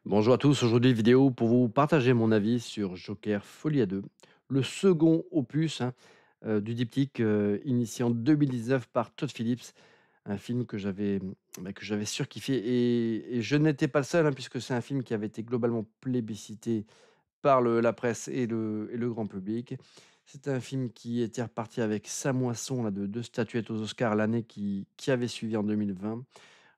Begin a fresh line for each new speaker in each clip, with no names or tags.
Bonjour à tous, aujourd'hui vidéo pour vous partager mon avis sur Joker Folie à 2, le second opus du diptyque initié en 2019 par Todd Phillips, un film que j'avais surkiffé et je n'étais pas le seul puisque c'est un film qui avait été globalement plébiscité par la presse et le grand public. C'est un film qui était reparti avec sa moisson là, de deux statuettes aux Oscars l'année qui avait suivi en 2020.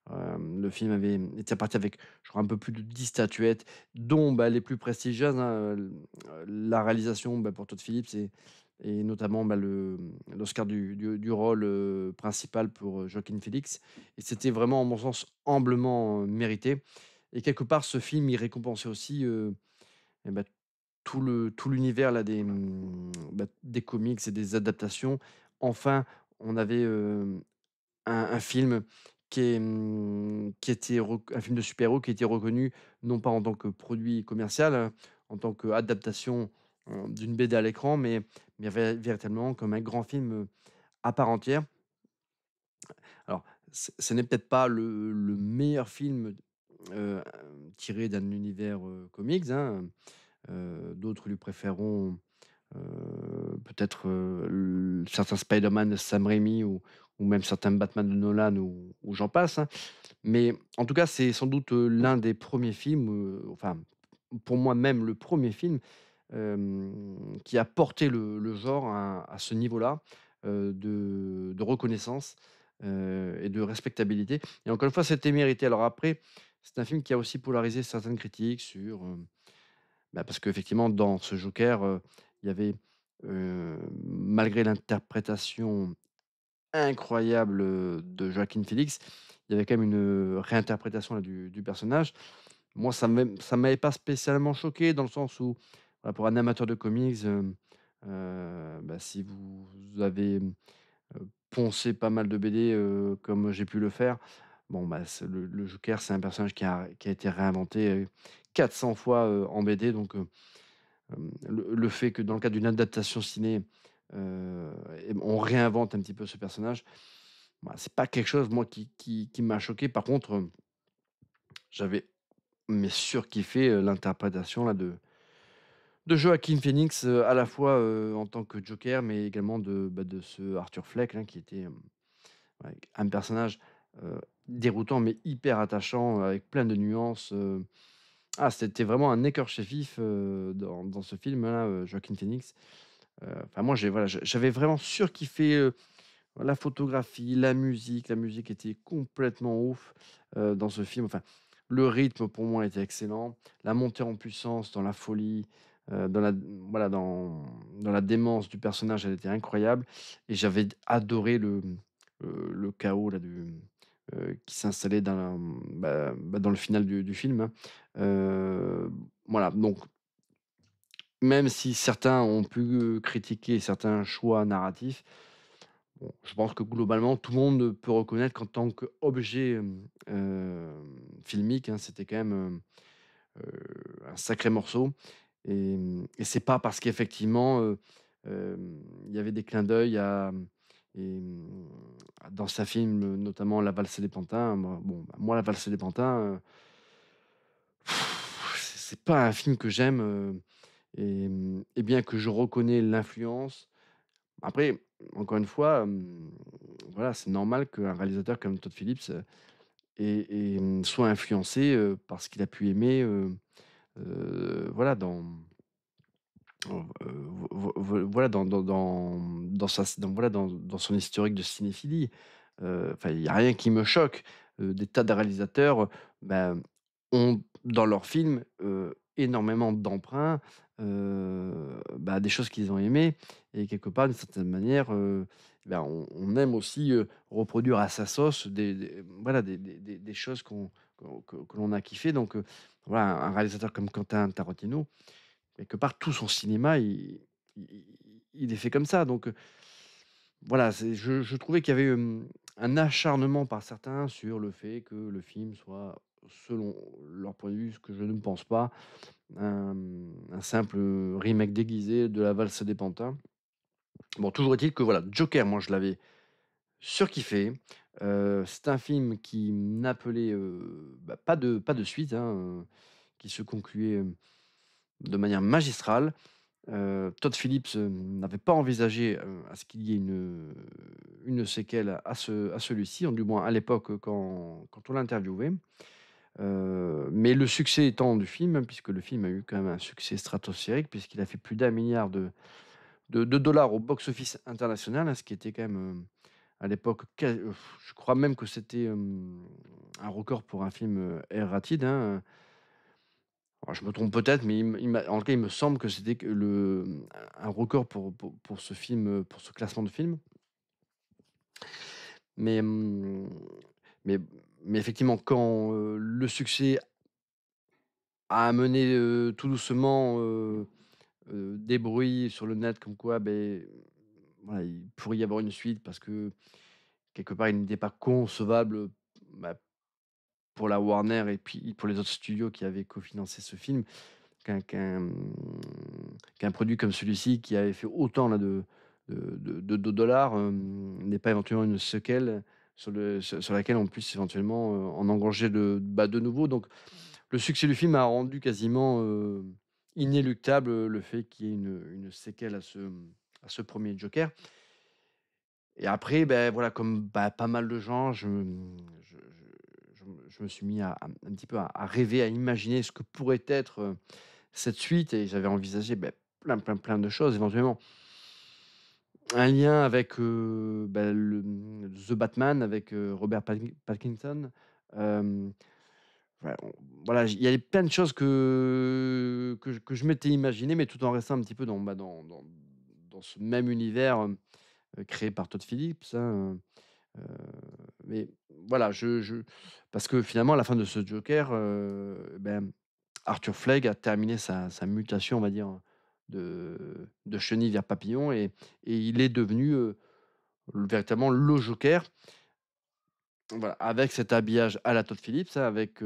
Le film avait était reparti avec, je crois, un peu plus de 10 statuettes, dont, les plus prestigieuses, la réalisation, pour Todd Phillips et notamment, l'Oscar du rôle, principal pour, Joaquin Phoenix et c'était vraiment, en mon sens, amplement, mérité et quelque part, ce film, il récompensait aussi, et bah, tout l'univers là des comics et des adaptations. Enfin, on avait, un film qui était rec un film de super-héros qui était reconnu non pas en tant que produit commercial, en tant qu'adaptation, d'une BD à l'écran, mais véritablement comme un grand film, à part entière. Alors, ce n'est peut-être pas le meilleur film, heu, tiré d'un univers, comics, d'autres lui préféreront peut-être, certains Spider-Man de Sam Raimi ou même certains Batman de Nolan ou j'en passe, Mais en tout cas, c'est sans doute, l'un des premiers films, enfin, pour moi même le premier film, qui a porté le genre à ce niveau-là, de reconnaissance, et de respectabilité et encore une fois, c'était mérité. Alors après, c'est un film qui a aussi polarisé certaines critiques sur, parce qu'effectivement dans ce Joker, il y avait, malgré l'interprétation incroyable, de Joaquin Phoenix, il y avait quand même une, réinterprétation là du personnage. Moi, ça m'avait pas spécialement choqué dans le sens où, voilà, pour un amateur de comics, si vous avez, poncé pas mal de BD, comme j'ai pu le faire, bon, c'est le Joker, c'est un personnage qui a été réinventé, 400 fois, en BD donc le fait que dans le cadre d'une adaptation ciné, on réinvente un petit peu ce personnage, c'est pas quelque chose moi qui m'a choqué. Par contre, j'avais mais surkiffé, l'interprétation là de Joaquin Phoenix, à la fois, en tant que Joker, mais également de ce Arthur Fleck, qui était, ouais, un personnage, déroutant mais hyper attachant, avec plein de nuances, c'était vraiment un écorché-vif, dans ce film-là, Joaquin Phoenix. Enfin moi j'avais vraiment surkiffé, la photographie, la musique était complètement ouf, dans ce film. Enfin, le rythme pour moi était excellent. La montée en puissance dans la folie, dans la voilà, dans la démence du personnage, elle était incroyable et j'avais adoré le chaos là qui s'installait dans le final du film, voilà, donc même si certains ont pu, critiquer certains choix narratifs, bon, je pense que globalement, tout le monde peut reconnaître qu'en tant qu'objet, filmique, c'était quand même, un sacré morceau et c'est pas parce qu'effectivement, il y avait des clins d'œil dans sa film, notamment La Valse des Pantins. Moi, La Valse des Pantins, c'est pas un film que j'aime, et bien que je reconnais l'influence. Après, encore une fois, voilà, c'est normal qu'un réalisateur comme Todd Phillips, soit influencé, par ce qu'il a pu aimer, voilà voilà dans son historique de cinéphilie. Enfin, il y a rien qui me choque. Des tas de réalisateurs, ont dans leurs films, énormément d'emprunts, des choses qu'ils ont aimées et quelque part, d'une certaine manière, on aime aussi, reproduire à sa sauce des choses que l'on a kiffé donc voilà, un réalisateur comme Quentin Tarantino, quelque part, tout son cinéma, il est fait comme ça donc voilà, je trouvais qu'il y avait, un acharnement par certains sur le fait que le film soit, selon leur point de vue, ce que je ne pense pas, un simple, remake déguisé de La Valse des Pantins. Bon, toujours est-il que voilà, Joker, moi, je l'avais surkiffé. C'est un film qui n'appelait, pas de suite, qui se concluait, de manière magistrale. Todd Phillips, n'avait pas envisagé, à ce qu'il y ait une séquelle à celui-ci, du moins à l'époque, quand on l'a interviewé. Mais le succès étant du film, puisque le film a eu quand même un succès stratosphérique, puisqu'il a fait plus d'1 milliard de dollars au box-office international, ce qui était quand même, à l'époque, je crois même que c'était, un record pour un film, R-rated, hein. Alors je me trompe peut-être, mais en tout cas, il me semble que c'était que un record pour ce film, pour ce classement de film. Mais, mais mais effectivement, quand, le succès a amené, tout doucement, des bruits sur le net comme quoi, voilà, il pourrait y avoir une suite parce que quelque part, il n'était pas concevable, bah, pour la Warner et puis pour les autres studios qui avaient cofinancé ce film, qu'un produit comme celui-ci qui avait fait autant là de dollars, n'ait pas éventuellement une séquelle sur laquelle on puisse éventuellement, en engranger de nouveau. Donc le succès du film a rendu quasiment, inéluctable, le fait qu'il y ait une séquelle à ce premier Joker. Et après, ben voilà, comme, pas mal de gens, je me suis mis à un petit peu à rêver, à imaginer ce que pourrait être, cette suite et j'avais envisagé, plein de choses éventuellement. Un lien avec, The Batman avec, Robert Pattinson. Hem, voilà, il y avait plein de choses que je m'étais imaginé, mais tout en restant un petit peu dans ce même univers, créé par Todd Phillips, hein. Mais voilà, parce que finalement, à la fin de ce Joker, Arthur Flegg a terminé sa mutation, on va dire, de chenille vers papillon et il est devenu, véritablement le Joker. Voilà, avec cet habillage à la Todd Phillips, hein, avec,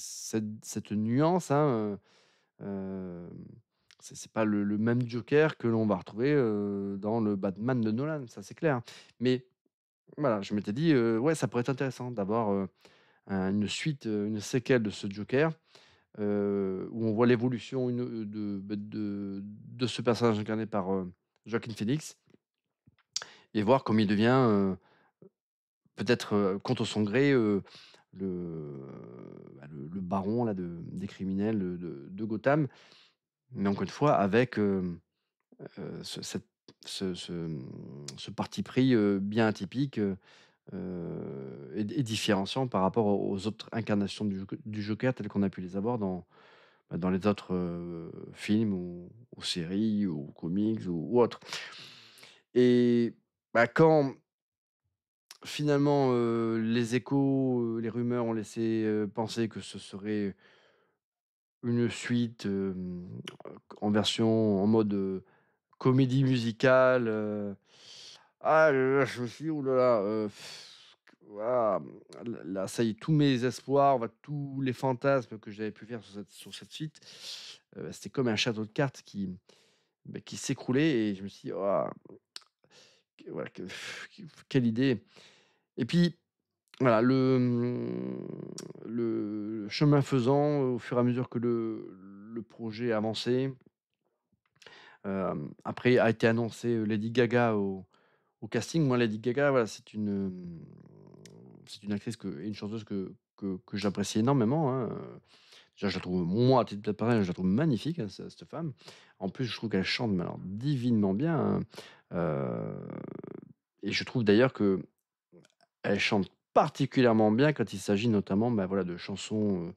cette nuance, hein, c'est pas le même Joker que l'on va retrouver, dans le Batman de Nolan, ça c'est clair. Mais voilà, je m'étais dit, ouais, ça pourrait être intéressant d'avoir, une suite, une séquelle de ce Joker, où on voit l'évolution de ce personnage incarné par, Joaquin Phoenix et voir comment il devient, peut-être, contre son gré, le, le baron là des criminels, de Gotham. Mais encore une fois avec, ce cette ce parti pris, bien atypique, et différenciant par rapport aux autres incarnations du Joker telles qu'on a pu les avoir dans les autres, films ou séries ou comics ou autres. Et quand finalement, les échos, les rumeurs ont laissé, penser que ce serait une suite, en version en mode, comédie musicale, ah là là, je me suis dit: «Ouh là là, waouh, là ça y est, tous mes espoirs, tous les fantasmes que j'avais pu faire sur cette suite, c'était comme un château de cartes qui s'écroulait et je me suis dit: «Waouh, voilà, quelle idée!» Et puis voilà, le chemin faisant, au fur et à mesure que le projet avançait, après a été annoncé, Lady Gaga au casting. Moi, Lady Gaga, voilà, c'est une actrice et une chanteuse que j'apprécie énormément, hein, déjà je la trouve moi, à titre personnel, je la trouve magnifique, hein, cette femme. En plus, je trouve qu'elle chante, mais alors divinement bien, hein, et je trouve d'ailleurs qu'elle chante particulièrement bien quand il s'agit notamment, voilà, de chansons,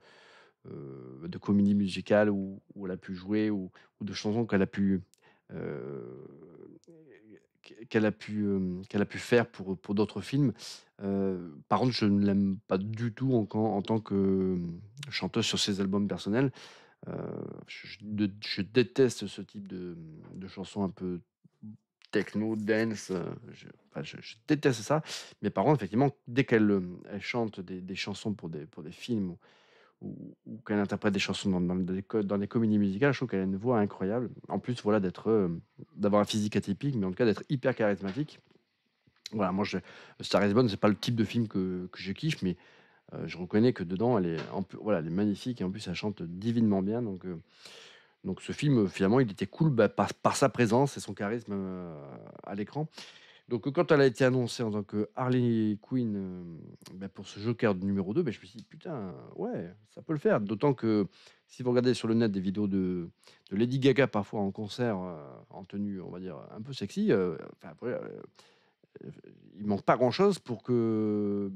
de comédie musicale où elle a pu jouer ou de chansons heu, qu'elle a pu faire pour d'autres films. Par contre, je ne l'aime pas du tout en tant que, chanteuse sur ses albums personnels. Heu, je déteste ce type de chansons un peu techno, dance, je déteste ça. Mais par contre, effectivement, dès elle chante des chansons pour des films ou qu'elle interprète des chansons dans des comédies musicales, je trouve qu'elle a une voix incroyable. En plus, voilà, d'avoir un physique atypique, mais en tout cas d'être hyper charismatique. Voilà, moi Star is Born, c'est pas le type de film que je kiffe, mais Je reconnais que dedans, elle est en plus voilà, elle est magnifique et en plus elle chante divinement bien donc ce film, finalement, il était cool, bah, par sa présence et son charisme, à l'écran. Donc, quand elle a été annoncée en tant que Harley Quinn, bah, pour ce Joker numéro 2, bah, je me suis dit: «Putain, ouais, ça peut le faire». D'autant que si vous regardez sur le net des vidéos de Lady Gaga, parfois en concert, en tenue, on va dire, un peu sexy, enfin après, il manque pas grand-chose pour que,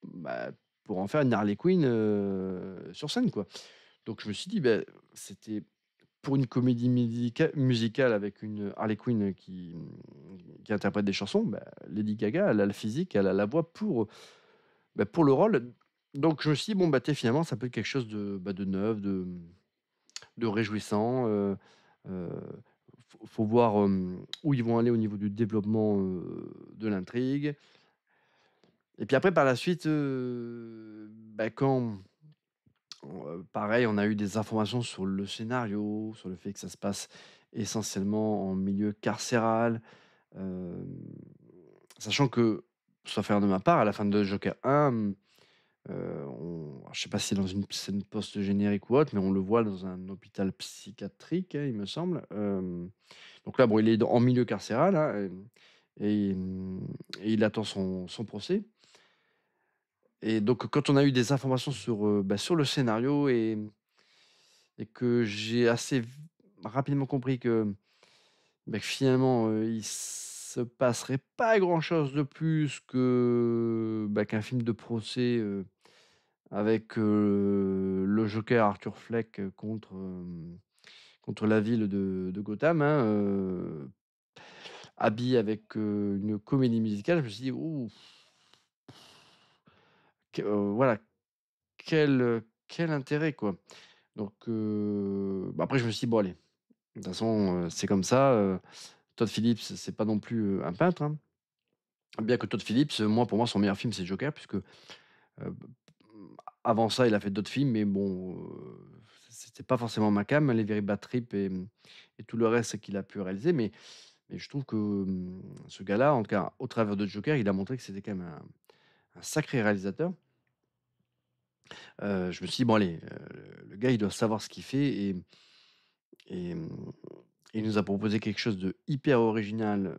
bah, pour en faire une Harley Quinn, sur scène, quoi. Donc je me suis dit, c'était pour une comédie musicale avec une Harley Quinn qui interprète des chansons, Lady Gaga, elle a le physique, elle a la voix pour le rôle. Donc je me suis dit: «Bon, finalement, ça peut être quelque chose de neuf, de réjouissant», heu, faut voir, où ils vont aller au niveau du développement, de l'intrigue. Et puis après par la suite, quand pareil, on a eu des informations sur le scénario, sur le fait que ça se passe essentiellement en milieu carcéral, hem, sachant que, sauf erreur de ma part, à la fin de Joker 1, on alors je sais pas si c'est dans une scène post-générique ou autre, mais on le voit dans un hôpital psychiatrique, hein, il me semble, donc là, bon, il est en milieu carcéral, hein, et il attend son procès. Et donc quand on a eu des informations sur le scénario et que j'ai assez rapidement compris que finalement, il se passerait pas grand-chose de plus qu'un film de procès, avec, le Joker Arthur Fleck contre la ville de Gotham, hein, habillé avec, une comédie musicale. Je me suis dit: «Ouh, voilà, quel intérêt, quoi?» Donc après je me suis dit: «Bon allez, de toute façon, c'est comme ça, Todd Phillips, c'est pas non plus, un peintre, hein». Bien que Todd Phillips, moi, pour moi, son meilleur film, c'est Joker puisque, avant ça, il a fait d'autres films mais bon, c'était pas forcément ma came, les Very Bad Trip et tout le reste qu'il a pu réaliser mais je trouve que, ce gars-là, en tout cas, au travers de Joker, il a montré que c'était quand même un sacré réalisateur. Je me suis dit: «Bon allez, le gars, il doit savoir ce qu'il fait» et il nous a proposé quelque chose de hyper original,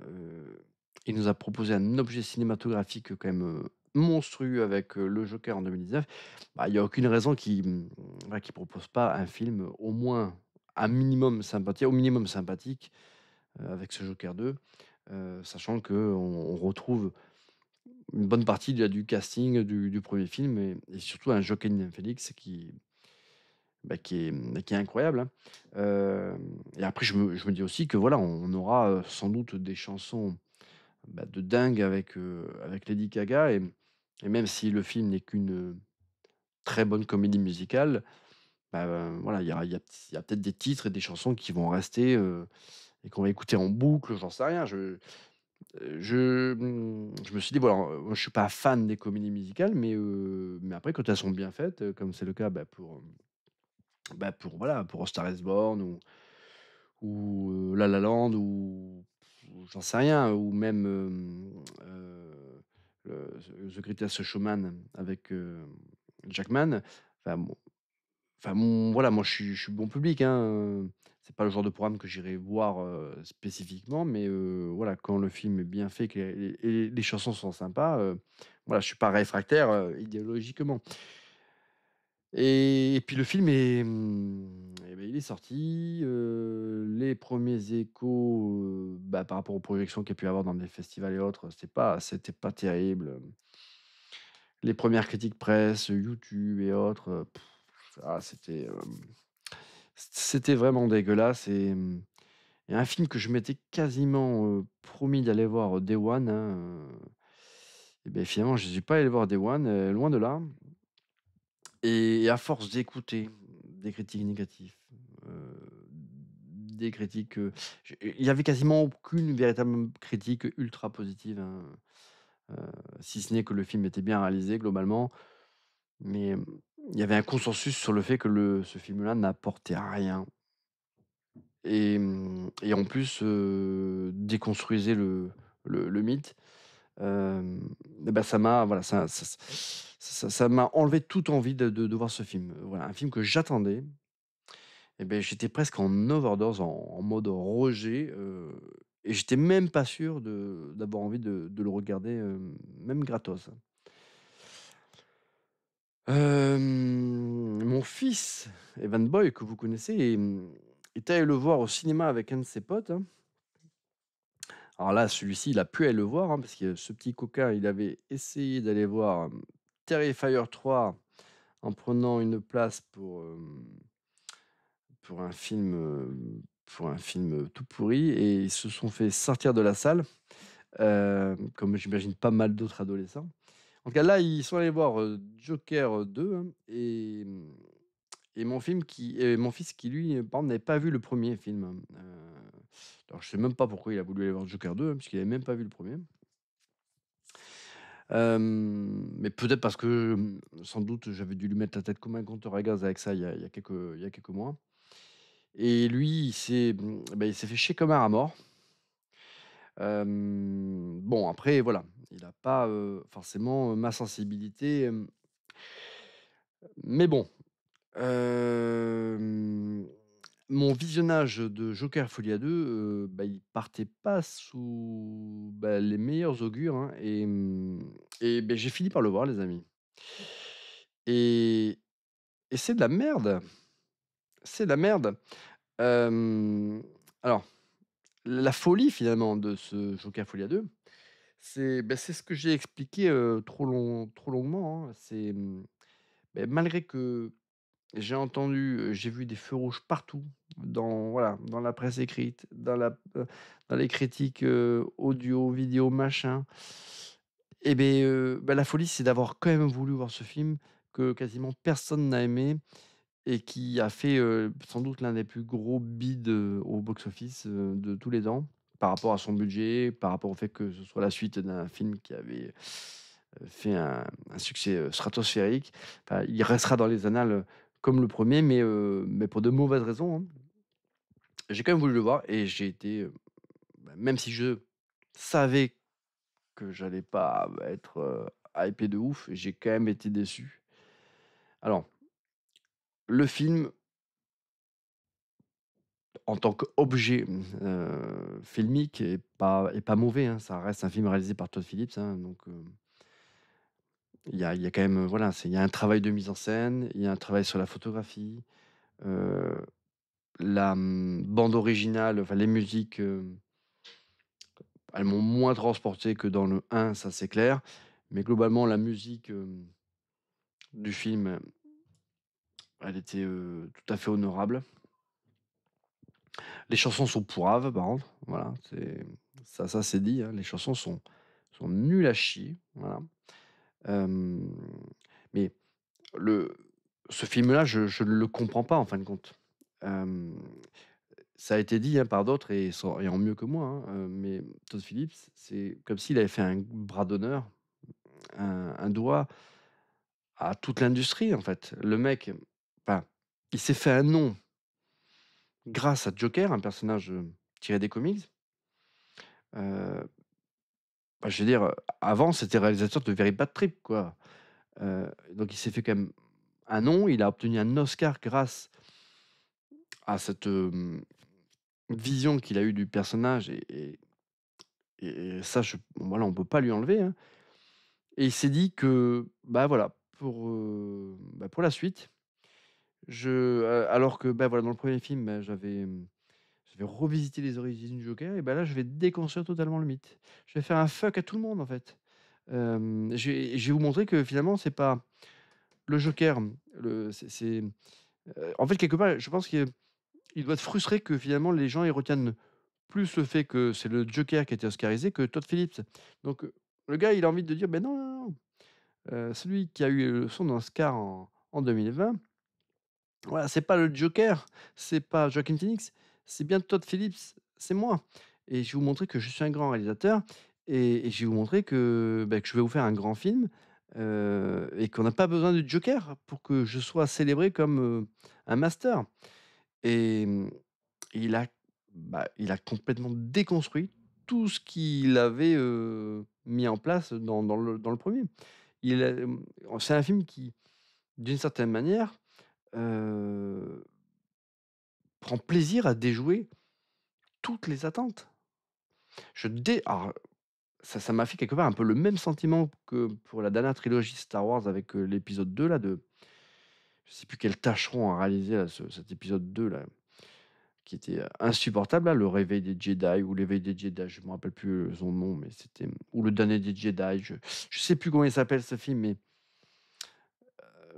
il nous a proposé un objet cinématographique, quand même, monstrueux avec, le Joker en 2019. Il y a aucune raison qu'il propose pas un film au minimum sympathique, avec ce Joker 2, sachant qu'on retrouve une bonne partie du casting du 1er film et surtout un Joaquin Phoenix qui est incroyable, hein. Et après je me dis aussi que voilà, on aura, sans doute des chansons, de dingue avec Lady Gaga et même si le film n'est qu'une, très bonne comédie musicale, voilà, il y a peut-être des titres et des chansons qui vont rester, et qu'on va écouter en boucle, j'en sais rien. Je me suis dit, voilà, moi je suis pas fan des comédies musicales, mais après quand elles sont bien faites, comme c'est le cas, pour voilà, pour A Star Is Born ou La La Land ou j'en sais rien, ou même, The Greatest Showman avec, Jackman. Enfin bon voilà, moi je suis bon public, hein, c'est pas le genre de programme que j'irai voir, spécifiquement, mais voilà, quand le film est bien fait, que les chansons sont sympas, voilà, je suis pas réfractaire, idéologiquement. Et puis le film il est sorti, les premiers échos, par rapport aux projections qu'il y a pu avoir dans des festivals et autres, c'était pas terrible, les premières critiques presse, YouTube et autres, c'était vraiment dégueulasse et un film que je m'étais quasiment, promis d'aller voir au Day One, hein, finalement je ne suis pas allé le voir au Day One, loin de là. Et à force d'écouter des critiques négatives, des critiques, il y avait quasiment aucune véritable critique ultra positive, hein, heu, si ce n'est que le film était bien réalisé globalement. Mais, il y avait un consensus sur le fait que ce film-là n'apportait rien et en plus, déconstruisait le mythe. et bah, ça m'a voilà, ça m'a enlevé toute envie de voir ce film. Voilà, un film que j'attendais et beh, j'étais presque en overdose, en mode rejet, et j'étais même pas sûr d'avoir envie de le regarder, même gratos. Mon fils, Evan Boy, que vous connaissez, est allé le voir au cinéma avec un de ses potes, hein. Alors là, celui-ci, il a pu aller le voir, hein, parce que ce petit coquin, il avait essayé d'aller voir, Terrifier 3 en prenant une place pour un film, tout pourri, et ils se sont fait sortir de la salle, comme j'imagine pas mal d'autres adolescents. En tout cas, là, ils sont allés voir, Joker, 2, hein, et mon fils qui lui, par contre, n'avait pas vu le premier film, hein. Alors je sais même pas pourquoi il a voulu aller voir Joker 2, hein, puisqu'il avait même pas vu le premier. Mais peut-être parce que, sans doute, j'avais dû lui mettre la tête comme un compteur à gaz avec ça il y a quelques mois, et lui, il s'est fait chier comme un rat mort. Bon, après voilà, il a pas, forcément, ma sensibilité, mais bon, hem, mon visionnage de Joker Folie à 2, il partait pas sous, les meilleurs augures, hein, et j'ai fini par le voir, les amis, et c'est de la merde, c'est de la merde. Hem, alors, la folie finalement de ce Joker Folie à 2, c'est ce que j'ai expliqué, trop longuement, hein. Malgré que j'ai vu des feux rouges partout, dans la presse écrite, dans les critiques, audio, vidéo, machin, la folie, c'est d'avoir quand même voulu voir ce film que quasiment personne n'a aimé, et qui a fait, sans doute l'un des plus gros bids, au box-office, de tous les temps, par rapport à son budget, par rapport au fait que ce soit la suite d'un film qui avait, fait un succès, stratosphérique. Enfin, il restera dans les annales, comme le premier, mais pour de mauvaises raisons, hein. J'ai quand même voulu le voir, et j'ai été, même si je savais que j'allais pas être, hypé de ouf, j'ai quand même été déçu. Alors, le film, en tant qu'objet, filmique, est pas mauvais, hein. Ça reste un film réalisé par Todd Phillips, hein, donc il y a quand même, voilà, il y a un travail de mise en scène, il y a un travail sur la photographie, heu, bande originale, enfin les musiques, elles m'ont moins transporté que dans le un, ça c'est clair, mais globalement la musique, du film, elle était, tout à fait honorable. Les chansons sont pourraves par contre, voilà, ça c'est dit, hein, les chansons sont nulles à chier, voilà. Hem, mais le ce film-là, je ne le comprends pas en fin de compte. Hem, Ça a été dit, hein, par d'autres, et en mieux que moi, hein, mais Todd Phillips, c'est comme s'il avait fait un bras d'honneur, un doigt à toute l'industrie, en fait. Le mec, enfin, il s'est fait un nom grâce à Joker, un personnage, tiré des comics. Heu, je veux dire, avant, c'était réalisateur de Very Bad Trip, quoi. Donc il s'est fait quand même un nom. Il a obtenu un Oscar grâce à cette, vision qu'il a eue du personnage, et ça, voilà, on peut pas lui enlever, hein, et il s'est dit que, voilà, pour la suite, alors que, voilà, dans le premier film, j'avais revisité les origines du Joker, et là, je vais déconstruire totalement le mythe. Je vais faire un fuck à tout le monde, en fait. Je vais vous montrer que finalement, c'est pas le Joker, en fait, quelque part, je pense qu'il doit être frustré que finalement les gens, ils retiennent plus le fait que c'est le Joker qui a été oscarisé que Todd Phillips. Donc, le gars, il a envie de dire: «Ben non, non, non, celui qui a eu, son Oscar en 2020, voilà, c'est pas le Joker, c'est pas Joaquin Phoenix, c'est bien Todd Phillips, c'est moi, et je vais vous montrer que je suis un grand réalisateur, et je vais vous montrer que je vais vous faire un grand film, et qu'on n'a pas besoin du Joker pour que je sois célébré comme, un master», et il a complètement déconstruit tout ce qu'il avait, mis en place dans le 1er. C'est un film qui, d'une certaine manière, heu, prend plaisir à déjouer toutes les attentes. Je dé alors ça m'a fait quelque part un peu le même sentiment que pour la dernière trilogie Star Wars avec, l'épisode 2 là de je sais plus quel tâcheron a réalisé là cet épisode 2 là, qui était, insupportable là, Le Réveil des Jedi ou L'éveil des Jedi, je me rappelle plus, son nom, mais c'était ou Le Dernier des Jedi, je sais plus comment il s'appelle ce film, mais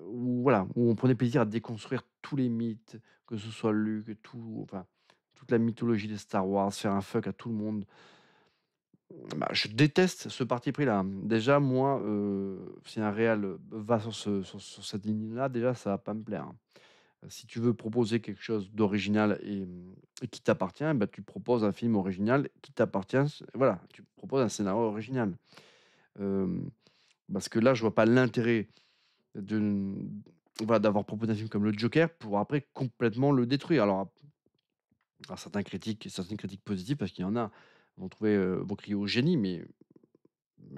où voilà, où on prenait plaisir à déconstruire tous les mythes, que ce soit Luke, enfin, toute la mythologie des Star Wars, faire un fuck à tout le monde. Bah, je déteste ce parti pris-là. Déjà, moi, si un réal, va sur cette ligne-là, déjà, ça va pas me plaire, hein. Si tu veux proposer quelque chose d'original et qui t'appartient, bah, tu proposes un film original qui t'appartient, voilà, tu proposes un scénario original. Hem, Parce que là, je vois pas l'intérêt de voilà, d'avoir proposé un film comme le Joker pour après complètement le détruire. Alors certaines critiques positives, parce qu'il y en a, vont crier au génie, mais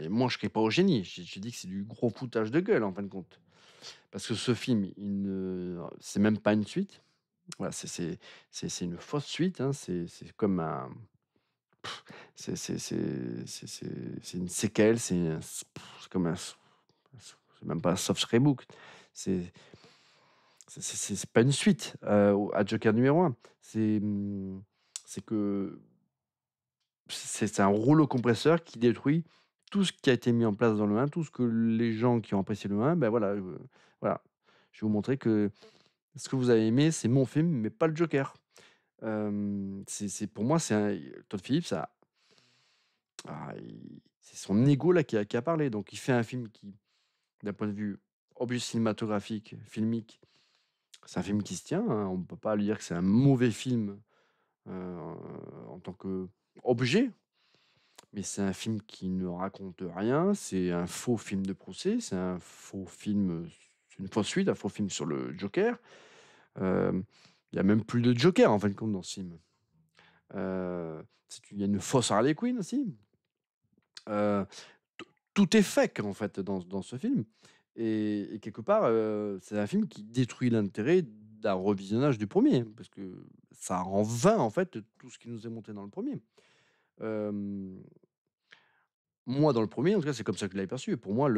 moi je crie pas au génie. J'ai dit que c'est du gros foutage de gueule en fin de compte. Parce que ce film, c'est même pas une suite. Voilà, c'est une fausse suite, hein. C'est comme un c'est une séquelle, c'est comme c'est même pas un soft reboot. C'est c'est pas une suite, à Joker numéro un. C'est que c'est un rouleau compresseur qui détruit tout ce qui a été mis en place dans le un, tout ce que les gens qui ont apprécié le un, ben voilà, voilà. Je vais vous montrer que ce que vous avez aimé, c'est mon film, mais pas le Joker. C'est pour moi, Todd Phillips c'est son ego là qui a parlé. Donc il fait un film qui, d'un point de vue objet cinématographique, filmique, c'est un film qui se tient, hein. On ne peut pas lui dire que c'est un mauvais film, heu, en tant qu'objet, mais c'est un film qui ne raconte rien. C'est un faux film de procès, c'est un faux film, c'est une fausse suite, un faux film sur le Joker. Hem, il y a même plus de Joker en fin de compte dans ce film. Il y a une fausse Harley Quinn aussi. Heu, t Tout est fake en fait dans ce film et quelque part, c'est un film qui détruit l'intérêt d'un revisionnage du premier, parce que ça rend vain en fait tout ce qui nous est montré dans le premier. Er Moi dans le premier en tout cas, c'est comme ça que je l'avais perçu. Pour moi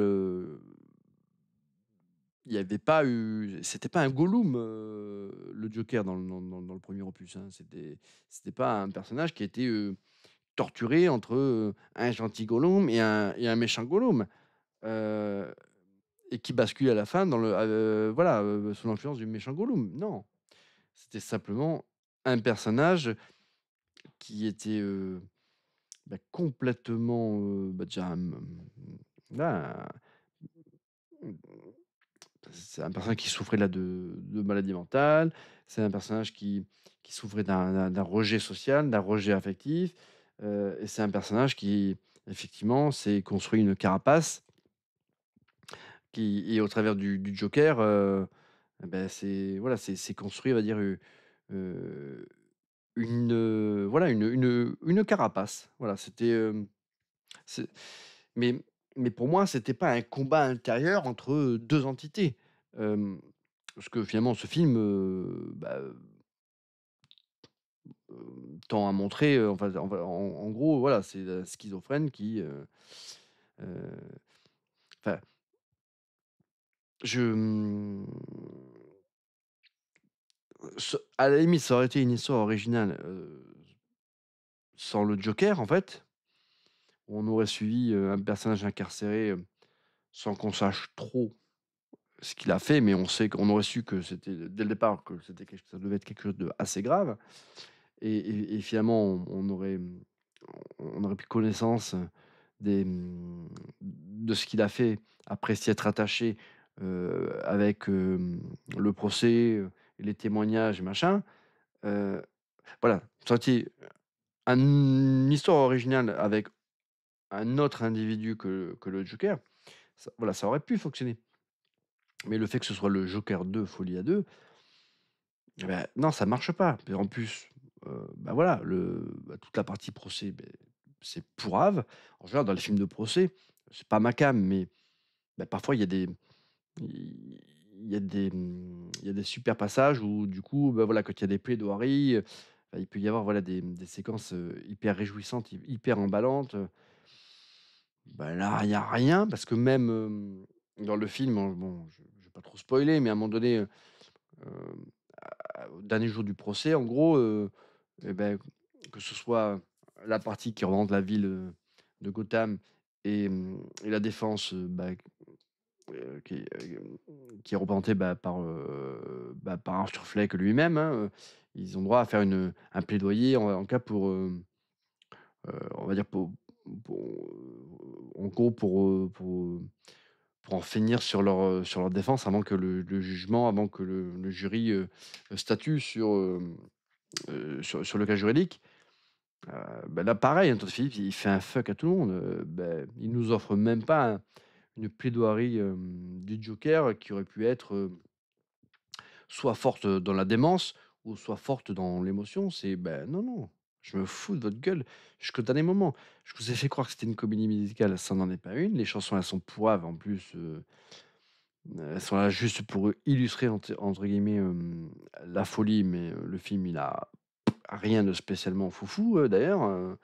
il y avait pas eu c'était pas un Gollum, le Joker dans le 1er opus, hein. C'était pas un personnage qui était, torturé entre, un gentil Gollum et un méchant Gollum. Heu et qui bascule à la fin voilà, sous l'influence du méchant Gollum. Non, c'était simplement un personnage qui était, complètement, déjà, voilà, c'est un personnage qui souffrait là de maladie mentale. C'est un personnage qui souffrait d'un rejet social, d'un rejet affectif, et c'est un personnage qui, effectivement, s'est construit une carapace qui et au travers du Joker, c'est voilà, c'est construit, on va dire, heu, voilà, une carapace. Voilà, c'est mais mais pour moi, c'était pas un combat intérieur entre, 2 entités. Parce que finalement ce film, tend à montrer, en gros, voilà, c'est la schizophrène qui, heu, enfin, je, à la limite, ça aurait été une histoire originale, sans le Joker, en fait. On aurait suivi, un personnage incarcéré, sans qu'on sache trop ce qu'il a fait, mais on aurait su que c'était dès le départ que ça devait être quelque chose d'assez grave et finalement on aurait pris connaissance de ce qu'il a fait après s'y être attaché, avec, le procès, et les témoignages machin, heu, voilà. Ça aurait été une histoire originale avec un autre individu que le Joker, voilà, ça aurait pu fonctionner. Mais le fait que ce soit le Joker 2, Folie à 2, eh non, ça marche pas. Et en plus, voilà, toute la partie procès, c'est pourrave. En général, dans les films de procès, c'est pas ma came, mais bah, parfois il y a des super passages où du coup, bah, voilà, quand il y a des plaidoiries, bah, il peut y avoir, voilà, des séquences, hyper réjouissantes, hyper emballantes. Bah, là, il y a rien parce que même, dans le film, bon, je vais pas trop spoiler, mais à un moment donné, hem, au dernier jour du procès, en gros, et beh, que ce soit la partie qui représente la ville, de Gotham et la défense, qui est représenté, par Arthur Fleck lui-même, hein, ils ont droit à faire un plaidoyer en cas pour, on va dire pour, en gros pour en finir sur leur défense avant que le jugement, avant que le jury, statue sur le cas juridique. Là pareil, hein, Todd Phillips, il fait un fuck à tout le monde, il nous offre même pas une plaidoirie, du Joker qui aurait pu être, soit forte dans la démence ou soit forte dans l'émotion. C'est non, non, je me fous de votre gueule jusqu'au dernier moment. Je vous ai fait croire que c'était une comédie musicale, ça n'en est pas une. Les chansons, elles sont pourraves en plus, elles sont là juste pour illustrer entre guillemets, la folie, mais le film, il a rien de spécialement foufou, d'ailleurs,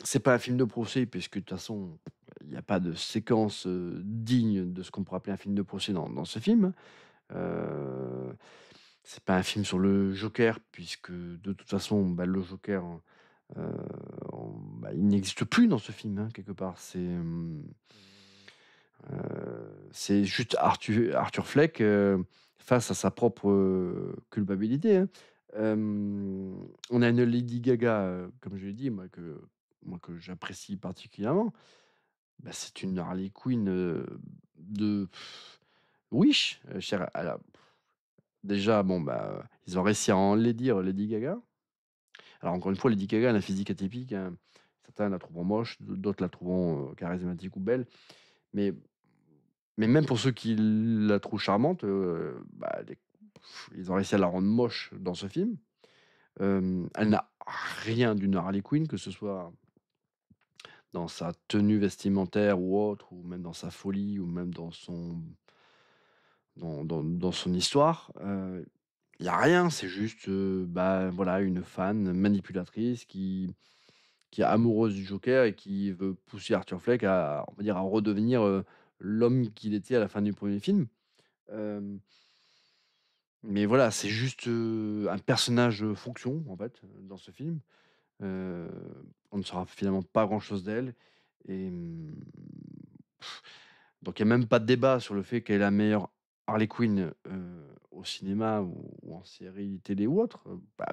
c'est pas un film de procès puisque de toute façon, il y a pas de séquence, digne de ce qu'on pourrait appeler un film de procès dans ce film. Heu, c'est pas un film sur le Joker puisque de toute façon, le Joker, heu, il n'existe plus dans ce film, hein, quelque part. C'est juste Arthur Fleck, face à sa propre, culpabilité, hein. On a une Lady Gaga, comme je l'ai dit, moi que j'apprécie particulièrement. C'est une Harley Quinn, de Wish, chère à la déjà, ils ont réussi à enlaidir Lady Gaga. Alors encore une fois, Lady Gaga elle a un physique atypique, hein. Certains la trouveront moche, d'autres la trouveront, charismatique ou belle. Mais même pour ceux qui la trouvent charmante, ils ont réussi à la rendre moche dans ce film. Elle n'a rien d'une Harley Quinn, que ce soit dans sa tenue vestimentaire ou autre, ou même dans sa folie, ou même dans son histoire. Il y a rien, c'est juste, voilà, une fan manipulatrice qui est amoureuse du Joker et qui veut pousser Arthur Fleck à, on va dire, à redevenir, l'homme qu'il était à la fin du premier film. Hem, mais voilà, c'est juste, un personnage, fonction, en fait, dans ce film. Heu, on ne saura finalement pas grand-chose d'elle et donc il y a même pas de débat sur le fait qu'elle est la meilleure Harley Quinn, au cinéma ou en série télé ou autre,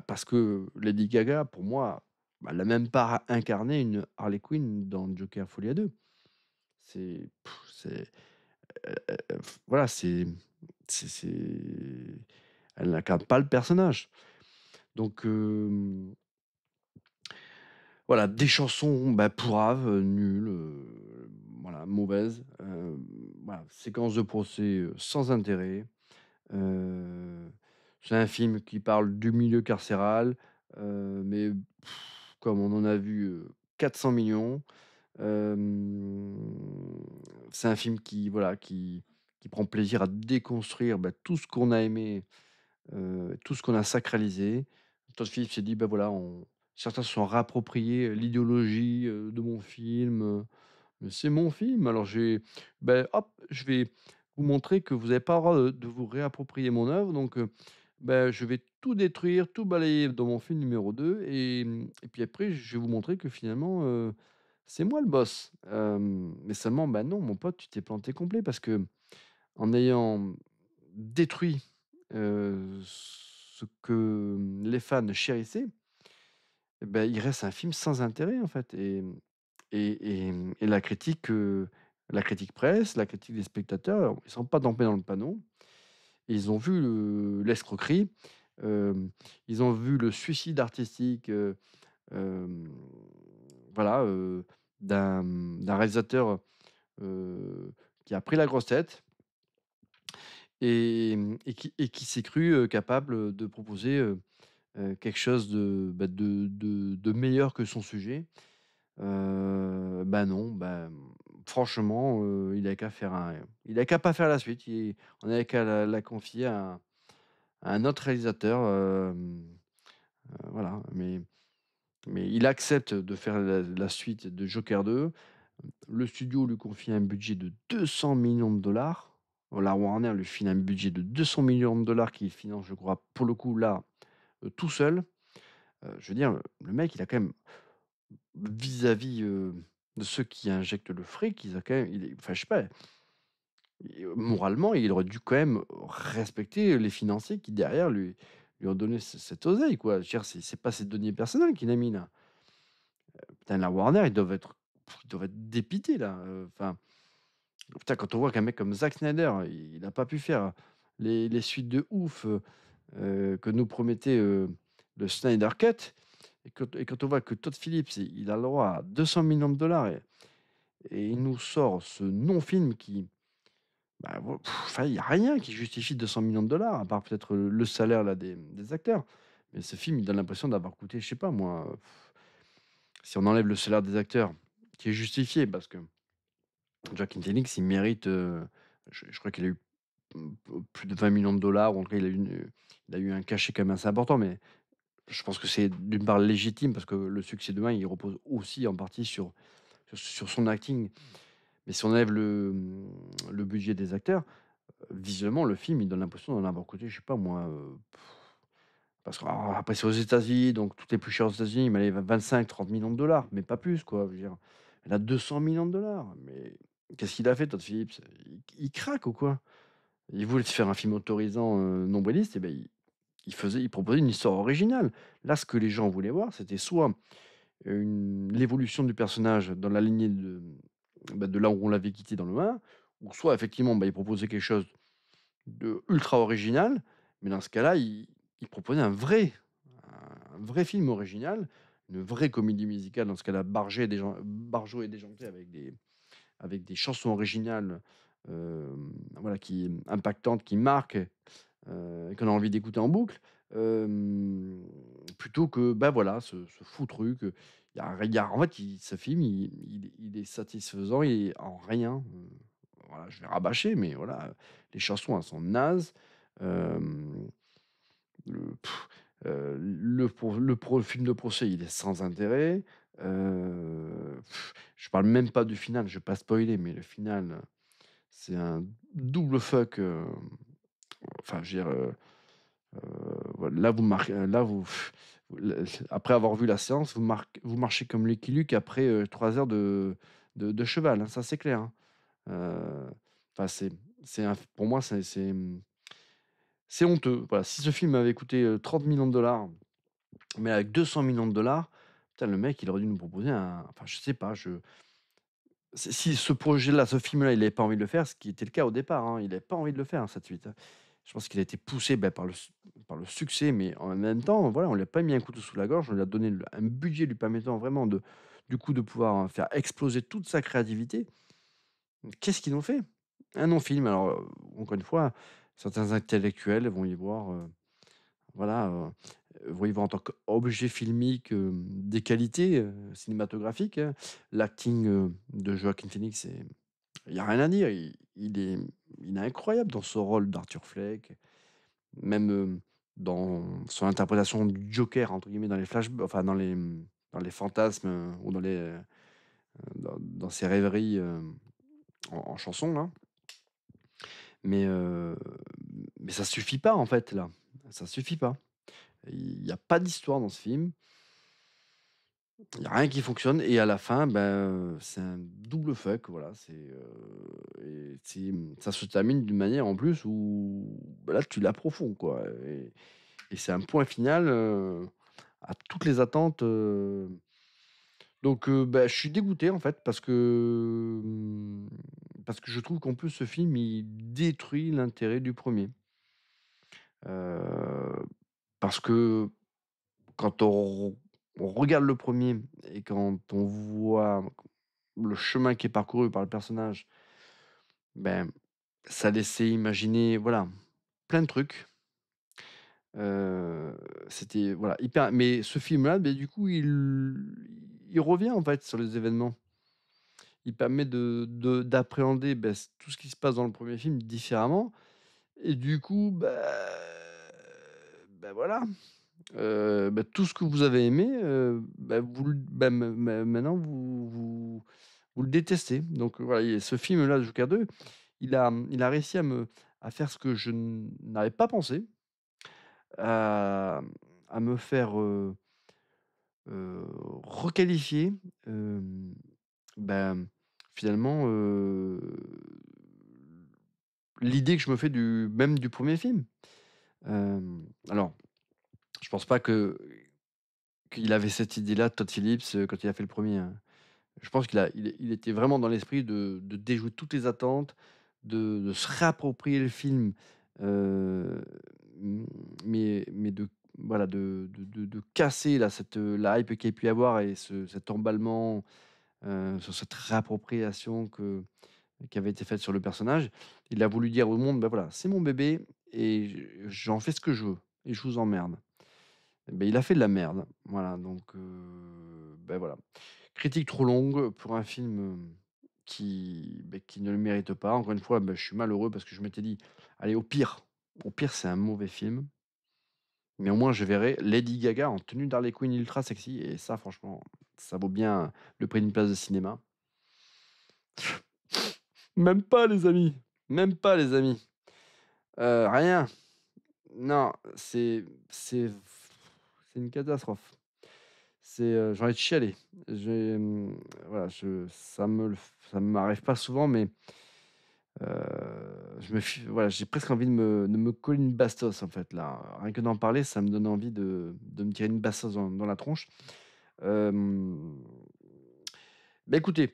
parce que Lady Gaga, pour moi, elle a même pas incarné une Harley Quinn dans Joker: Folie à 2. C'est voilà, c'est elle n'incarne pas le personnage. Donc voilà, des chansons, pourraves, nulles, voilà, mauvaises, voilà, séquence de procès, sans intérêt. Heu, c'est un film qui parle du milieu carcéral, mais comme on en a vu, 400 000 000. C'est un film qui, voilà, qui prend plaisir à déconstruire, tout ce qu'on a aimé, tout ce qu'on a sacralisé. Todd Phillips s'est dit: voilà, on certains se sont réappropriés, l'idéologie, de mon film, mais c'est mon film, alors hop, je vais vous montrer que vous avez pas le droit de vous réapproprier mon œuvre, donc je vais tout détruire, tout balayer dans mon film numéro 2 et puis après je vais vous montrer que finalement, c'est moi le boss». Mais seulement, non, mon pote, tu t'es planté complet parce que en ayant détruit, ce que, les fans chérissaient, il reste un film sans intérêt, en fait et la critique presse, la critique des spectateurs, ils sont pas tombés dans le panneau. Ils ont vu l'escroquerie, hem, ils ont vu le suicide artistique, hem, voilà, d'un réalisateur, heu, qui a pris la grosse tête et qui s'est cru, capable, de proposer, quelque chose de meilleur que son sujet Bah, non, franchement, il avait qu'à faire il avait qu'à pas faire la suite. On avait qu'à la confier à un autre réalisateur, voilà, mais il accepte de faire la suite de Joker 2. Le studio lui confie un budget de 200 millions de dollars. La Warner lui file un budget de 200 millions de dollars qu'il finance, je crois, pour le coup, là, tout seul. Je veux dire, le mec, il a quand même vis-à-vis, de ceux qui injectent le fric, il a quand même il est enfin, je sais pas, moralement, il aurait dû quand même respecter les financiers qui, derrière, lui ont donné cette oseille, quoi. Je veux dire, c'est pas ses deniers personnels qu'il a mis là. Putain, la Warner, ils doivent être dépités là, enfin, putain, quand on voit qu'un mec comme Zack Snyder, il a pas pu faire les suites de ouf, que nous promettait, le Snyder Cut, et quand on voit que Todd Phillips, il a le droit à 200 millions de dollars, et il nous sort ce non-film qui, enfin, il y a rien qui justifie 200 millions de dollars, à part peut-être le salaire là des acteurs. Mais ce film, il donne l'impression d'avoir coûté, je sais pas moi, si on enlève le salaire des acteurs, qui est justifié parce que Joaquin Phoenix, il mérite, je crois qu'il a eu, plus de 20 millions de dollars, ou en tout cas il a eu un cachet quand même assez important, mais je pense que c'est d'une part légitime parce que le succès de 1, il repose aussi en partie sur son acting. Mais si on enlève le budget des acteurs, visuellement, le film, il donne l'impression d'en avoir coûté, je sais pas moi, parce qu'après c'est aux États-Unis, donc tout est plus cher aux États-Unis, mais allez, 25-30 millions de dollars, mais pas plus quoi, je veux dire. Là, 200 millions de dollars, mais qu'est-ce qu'il a fait Todd Phillips? Il craque ou quoi? Il voulait se faire un film autorisant, nombriliste, et ben il proposait une histoire originale. Là, ce que les gens voulaient voir, c'était soit l'évolution du personnage dans la lignée de là où on l'avait quitté dans le 1, ou soit effectivement, il proposait quelque chose de ultra original, mais dans ce cas-là, il proposait un vrai film original, une vraie comédie musicale, dans ce cas-là, Barjo et déjanté avec des chansons originales, voilà, impactantes, qui marquent, et qu'on a envie d'écouter en boucle, plutôt que, voilà, ce fou truc, il y a en fait, ce film, il est satisfaisant et en rien, voilà, je vais rabâcher, mais voilà, les chansons, elles sont nazes, hem, le le film de procès, il est sans intérêt, je parle même pas du final, je vais pas spoiler, mais le final, c'est un double fuck, enfin, je veux dire, voilà, là, après avoir vu la séance, vous marchez comme Lucky Luke après, 3 heures de cheval, hein, ça c'est clair, hein. Heu, enfin, c'est un pour moi, c'est honteux. Voilà, si ce film avait coûté, 30 millions de dollars, mais avec 200 millions de dollars, putain, le mec, il aurait dû nous proposer enfin, je sais pas, si ce projet-là, ce film-là, il avait pas envie de le faire, ce qui était le cas au départ, hein, il avait pas envie de le faire, cette suite, hein. Je pense qu'il a été poussé, par le succès, mais en même temps, voilà, on lui a pas mis un couteau sous la gorge, on lui a donné un budget lui permettant vraiment du coup, de pouvoir, faire exploser toute sa créativité. Qu'est-ce qu'ils ont fait? Un non-film. Alors, encore une fois, certains intellectuels vont y voir, voilà, vont y voir en tant qu'objet filmique, des qualités, cinématographiques, hein. L'acting, de Joaquin Phoenix, il y a rien à dire. Il est incroyable dans ce rôle d'Arthur Fleck, même, dans son interprétation du «Joker» entre guillemets dans les enfin dans les fantasmes, ou dans ses rêveries, en chanson là. Mais, mais ça suffit pas en fait là, ça suffit pas. Il y a pas d'histoire dans ce film, il y a rien qui fonctionne, et à la fin, c'est un double fuck, voilà, ça se termine d'une manière en plus où, là tu l'approfonds quoi, et c'est un point final, à toutes les attentes, donc, je suis dégoûté en fait parce que je trouve qu'en plus ce film, il détruit l'intérêt du premier. Parce que quand on regarde le premier et quand on voit le chemin qui est parcouru par le personnage, ben, ça laissait imaginer, voilà, plein de trucs. C'était, voilà, hyper, mais ce film-là, du coup, il revient, en fait, sur les événements. Il permet d'appréhender, tout ce qui se passe dans le premier film différemment et du coup, voilà, tout ce que vous avez aimé, vous le maintenant vous le détestez. Donc voilà, et ce film-là, Joker 2, il a réussi à faire ce que je n'avais pas pensé, à me faire, requalifier, hem, ben, finalement, l'idée que je me fais du premier film. Alors, je pense pas qu'il avait cette idée-là, Todd Phillips, quand il a fait le premier, hein. Je pense qu'il était vraiment dans l'esprit de déjouer toutes les attentes, de se réapproprier le film, heu, mais de voilà, de casser là la hype qu'il y a pu y avoir et cet emballement, sur cette réappropriation qui avait été faite sur le personnage. Il a voulu dire au monde: «Bah, voilà, c'est mon bébé et j'en fais ce que je veux et je vous emmerde». Il a fait de la merde, voilà donc voilà. Critique trop longue pour un film, qui ne le mérite pas. Encore une fois, je suis malheureux parce que je m'étais dit: «Allez, au pire, c'est un mauvais film, mais au moins je verrai Lady Gaga en tenue d'Harley Quinn ultra sexy» et ça franchement, ça vaut bien le prix d'une place de cinéma. Même pas les amis, même pas les amis. Rien. Non, c'est une catastrophe. J'ai envie de chialer. Voilà, ça m'arrive pas souvent, mais je me fi voilà, j'ai presque envie de me coller une bastos, en fait, là. Rien que d'en parler, ça me donne envie de me tirer une bastos dans la tronche. Hem, écoutez,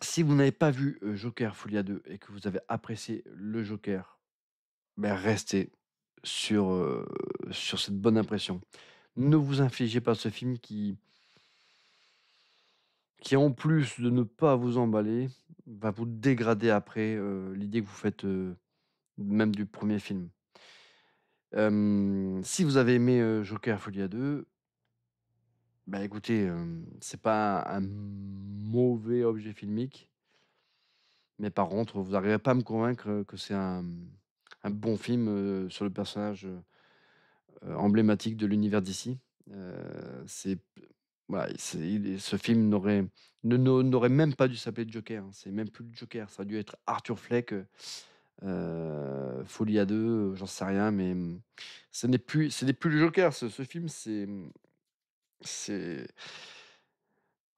si vous n'avez pas vu, Joker Folia 2 et que vous avez apprécié le Joker, restez sur, sur cette bonne impression. Ne vous infligez pas ce film qui en plus de ne pas vous emballer, va vous dégrader après, l'idée que vous faites, même du premier film. Si vous avez aimé, Joker Folia 2, écoutez, c'est pas un mauvais objet filmique, mais par contre, vous n'arriverez pas à me convaincre, que c'est un bon film, sur le personnage, emblématique de l'univers d'ici. C'est voilà, ce film n'aurait même pas dû s'appeler Joker, hein. C'est même plus le Joker, ça a dû être Arthur Fleck, Folie à 2, j'en sais rien, mais ce n'est plus le Joker, ce film, c'est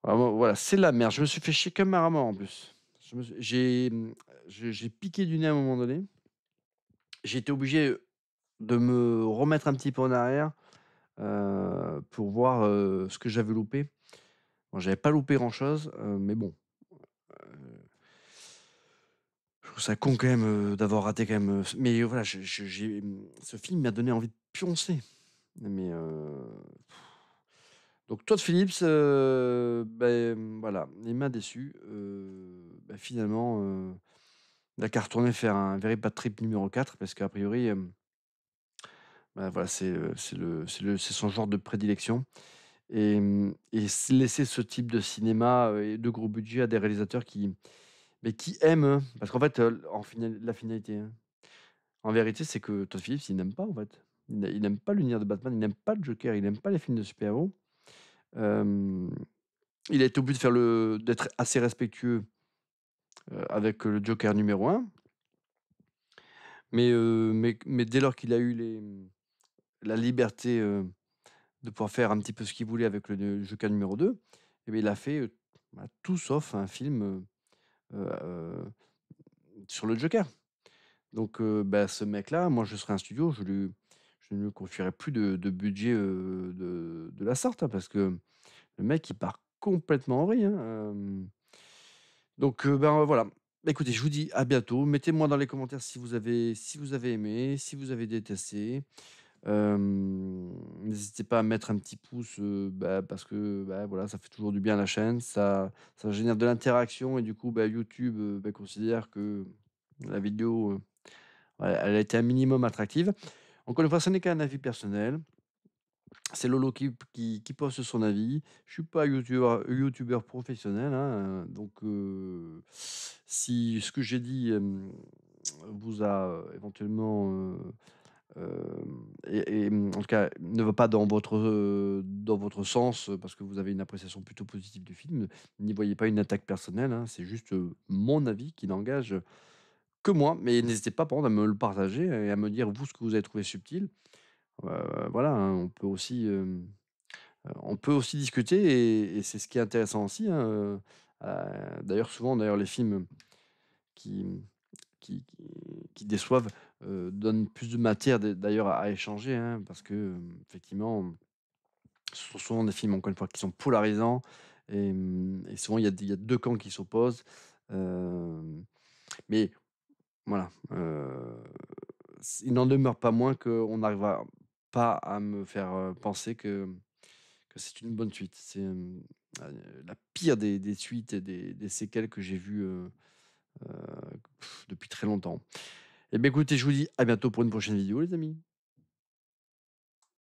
vraiment, voilà, c'est la merde. Je me suis fait chier comme un rat mort en plus. Je me suis j'ai piqué du nez à un moment donné. J'ai été obligé de me remettre un petit peu en arrière, pour voir, ce que j'avais loupé. Bon, j'avais pas loupé grand chose, mais bon, je trouve ça con quand même, d'avoir raté quand même, mais voilà, ce film m'a donné envie de pioncer. Mais donc Todd Phillips, voilà, il m'a déçu, finalement, il a qu'à retourner faire un Very Bad Trip numéro 4 parce qu'a priori, voilà, c'est son genre de prédilection et laisser ce type de cinéma, et de gros budget à des réalisateurs qui aiment, parce qu'en fait, la finalité, hein, en vérité, c'est que Todd Phillips, il n'aime pas, en fait. Il n'aime pas l'univers de Batman, il n'aime pas le Joker, il n'aime pas les films de super-héros. Hem, il a été obligé d'être assez respectueux, avec, le Joker numéro 1, mais dès lors qu'il a eu la liberté, de pouvoir faire un petit peu ce qu'il voulait avec le Joker numéro 2, il a fait, tout sauf un film, heu, sur le Joker. Donc ce mec-là, moi je serais un studio, je ne lui confierais plus de budget, de la sorte, hein, parce que le mec il part complètement en vrille, hein, donc voilà. Écoutez, je vous dis à bientôt. Mettez-moi dans les commentaires si vous avez aimé, si vous avez détesté. N'hésitez pas à mettre un petit pouce, parce que, voilà, ça fait toujours du bien à la chaîne. Ça génère de l'interaction et du coup, YouTube, considère que la vidéo, ouais, elle a été un minimum attractive. Encore une fois, ce n'est qu'un avis personnel. C'est Lolo qui poste son avis. Je suis pas youtubeur professionnel, hein, donc si ce que j'ai dit, vous a, éventuellement, en tout cas, ne va pas dans votre sens, parce que vous avez une appréciation plutôt positive du film, n'y voyez pas une attaque personnelle, hein. C'est juste, mon avis qui n'engage que moi. Mais n'hésitez pas, par contre, à me le partager et à me dire, vous, ce que vous avez trouvé subtil. Voilà, hein, on peut aussi discuter et c'est ce qui est intéressant aussi, hein, d'ailleurs, souvent, d'ailleurs, les films qui, qui déçoivent, donnent plus de matière d'ailleurs à échanger, hein, parce que, effectivement, ce sont souvent des films, encore une fois, qui sont polarisants et souvent il y a 2 camps qui s'opposent, mais voilà, il n'en demeure pas moins qu'on n'arrivera pas à me faire, penser que c'est une bonne suite. C'est, la pire des suites et des séquelles que j'ai vues, heu, depuis très longtemps. Et beh, écoutez, je vous dis à bientôt pour une prochaine vidéo les amis.